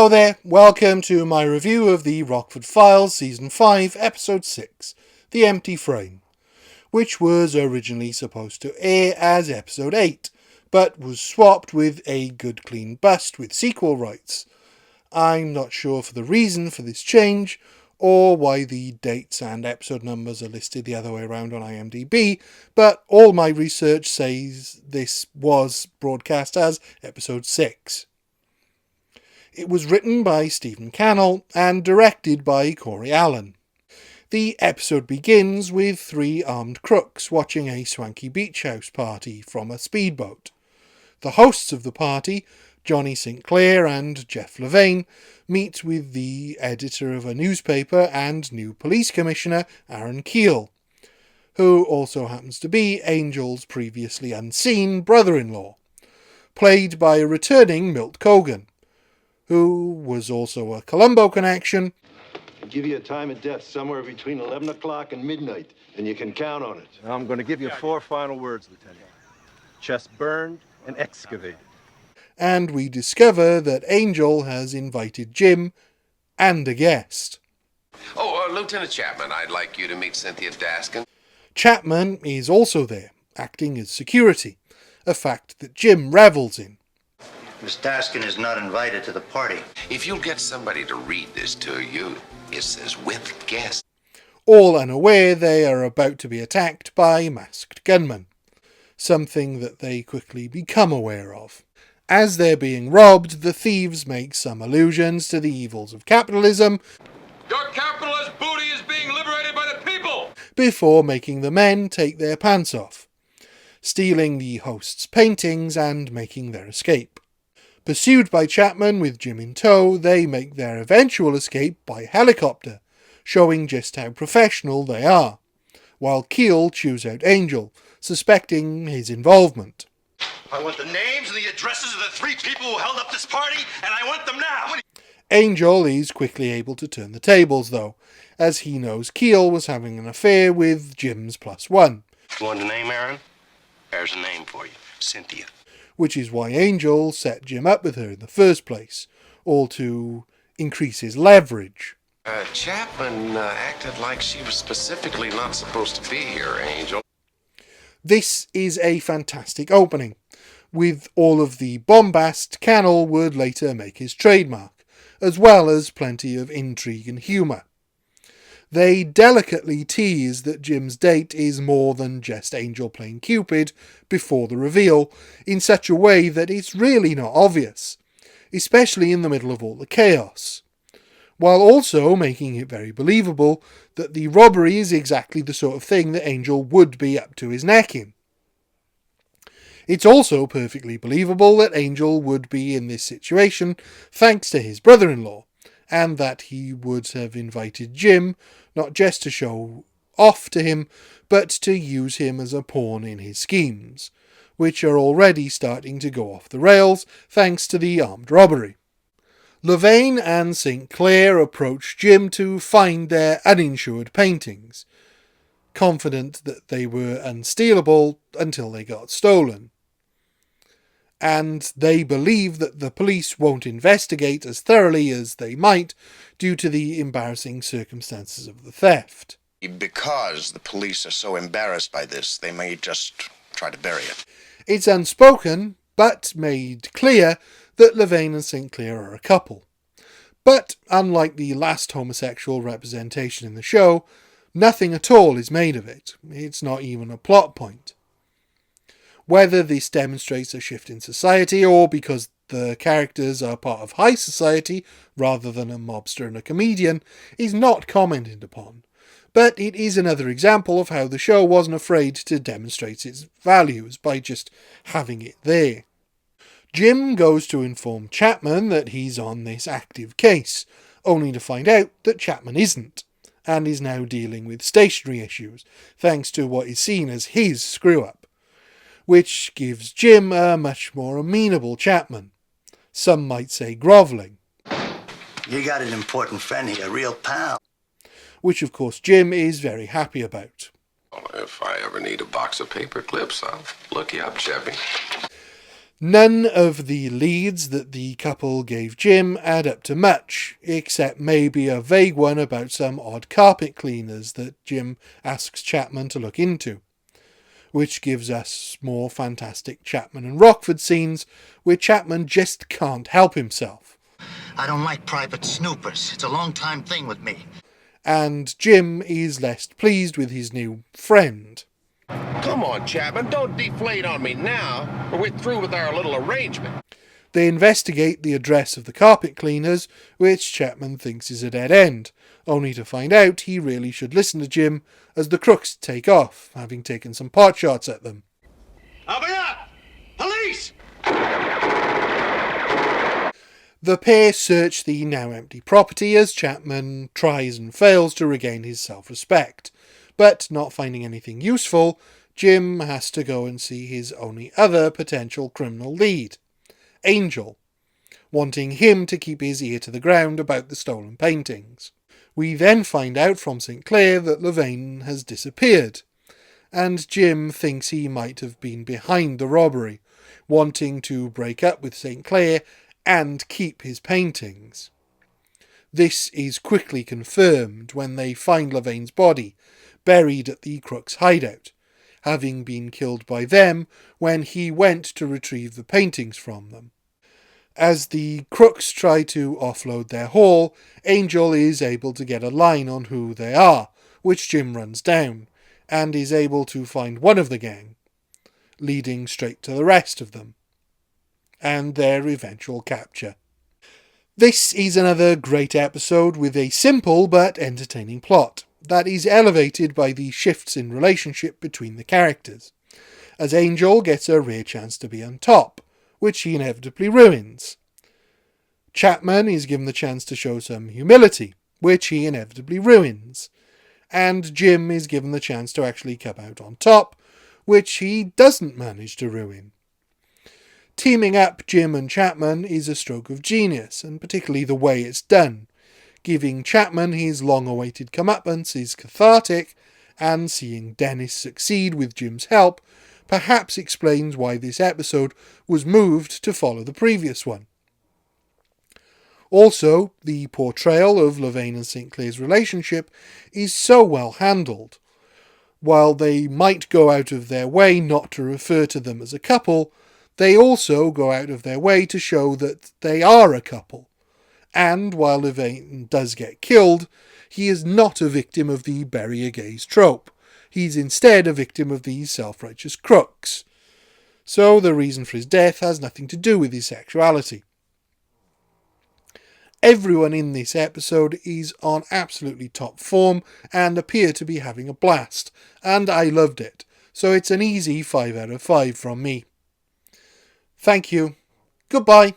Hello there, welcome to my review of the Rockford Files Season 5, Episode 6, The Empty Frame, which was originally supposed to air as Episode 8, but was swapped with A Good Clean Bust with sequel rights. I'm not sure for the reason for this change, or why the dates and episode numbers are listed the other way around on IMDb, but all my research says this was broadcast as Episode 6. It was written by Stephen Cannell and directed by Corey Allen. The episode begins with three armed crooks watching a swanky beach house party from a speedboat. The hosts of the party, Johnny St. Clair and Jeff Levane, meet with the editor of a newspaper and new police commissioner, Aaron Keel, who also happens to be Angel's previously unseen brother-in-law, played by a returning Milt Cogan, who was also a Columbo connection. I'll give you a time of death somewhere between 11 o'clock and midnight, and you can count on it. I'm going to give you 4 final words, Lieutenant. Chest burned and excavated. And we discover that Angel has invited Jim and a guest. Lieutenant Chapman, I'd like you to meet Cynthia Daskin. Chapman is also there, acting as security, a fact that Jim revels in. Miss Daskin is not invited to the party. If you'll get somebody to read this to you, it says with guest. All unaware they are about to be attacked by masked gunmen, something that they quickly become aware of. As they're being robbed, the thieves make some allusions to the evils of capitalism. Your capitalist booty is being liberated by the people! Before making the men take their pants off, stealing the host's paintings and making their escape. Pursued by Chapman with Jim in tow, they make their eventual escape by helicopter, showing just how professional they are, while Keel chews out Angel, suspecting his involvement. I want the names and the addresses of the 3 people who held up this party, and I want them now! Angel is quickly able to turn the tables, though, as he knows Keel was having an affair with Jim's +1. You want a name, Aaron? There's a name for you. Cynthia. Which is why Angel set Jim up with her in the first place, all to increase his leverage. Chapman acted like she was specifically not supposed to be here, Angel. This is a fantastic opening, with all of the bombast Cannell would later make his trademark, as well as plenty of intrigue and humour. They delicately tease that Jim's date is more than just Angel playing Cupid before the reveal, in such a way that it's really not obvious, especially in the middle of all the chaos, while also making it very believable that the robbery is exactly the sort of thing that Angel would be up to his neck in. It's also perfectly believable that Angel would be in this situation thanks to his brother-in-law, and that he would have invited Jim not just to show off to him, but to use him as a pawn in his schemes, which are already starting to go off the rails thanks to the armed robbery. Levane and St. Clair approach Jim to find their uninsured paintings, confident that they were unstealable until they got stolen. And they believe that the police won't investigate as thoroughly as they might due to the embarrassing circumstances of the theft. Because the police are so embarrassed by this, they may just try to bury it. It's unspoken, but made clear that Levane and St. Clair are a couple. But unlike the last homosexual representation in the show, nothing at all is made of it. It's not even a plot point. Whether this demonstrates a shift in society, or because the characters are part of high society rather than a mobster and a comedian, is not commented upon, but it is another example of how the show wasn't afraid to demonstrate its values by just having it there. Jim goes to inform Chapman that he's on this active case, only to find out that Chapman isn't, and is now dealing with stationery issues, thanks to what is seen as his screw-up, which gives Jim a much more amenable Chapman. Some might say grovelling. You got an important friend here, a real pal. Which of course Jim is very happy about. If I ever need a box of paper clips, I'll look you up, Chevy. None of the leads that the couple gave Jim add up to much, except maybe a vague one about some odd carpet cleaners that Jim asks Chapman to look into, which gives us more fantastic Chapman and Rockford scenes where Chapman just can't help himself. I don't like private snoopers. It's a long-time thing with me. And Jim is less pleased with his new friend. Come on, Chapman, don't deflate on me now, or we're through with our little arrangement. They investigate the address of the carpet cleaners, which Chapman thinks is a dead end, only to find out he really should listen to Jim as the crooks take off, having taken some pot shots at them. Open up! Police! The pair search the now empty property as Chapman tries and fails to regain his self-respect. But not finding anything useful, Jim has to go and see his only other potential criminal lead, Angel, wanting him to keep his ear to the ground about the stolen paintings. We then find out from St. Clair that Levane has disappeared, and Jim thinks he might have been behind the robbery, wanting to break up with St. Clair and keep his paintings. This is quickly confirmed when they find Levane's body, buried at the crook's hideout, having been killed by them when he went to retrieve the paintings from them. As the crooks try to offload their haul, Angel is able to get a line on who they are, which Jim runs down, and is able to find one of the gang, leading straight to the rest of them, and their eventual capture. This is another great episode with a simple but entertaining plot that is elevated by the shifts in relationship between the characters, as Angel gets a rare chance to be on top, which he inevitably ruins. Chapman is given the chance to show some humility, which he inevitably ruins, and Jim is given the chance to actually come out on top, which he doesn't manage to ruin. Teaming up Jim and Chapman is a stroke of genius, and particularly the way it's done. Giving Chapman his long-awaited comeuppance is cathartic, and seeing Dennis succeed with Jim's help perhaps explains why this episode was moved to follow the previous one. Also, the portrayal of Levane and St. Clair's relationship is so well handled. While they might go out of their way not to refer to them as a couple, they also go out of their way to show that they are a couple. And while Levane does get killed, he is not a victim of the bury a gays trope. He's instead a victim of these self-righteous crooks. So the reason for his death has nothing to do with his sexuality. Everyone in this episode is on absolutely top form and appear to be having a blast, and I loved it, so it's an easy 5 out of 5 from me. Thank you. Goodbye.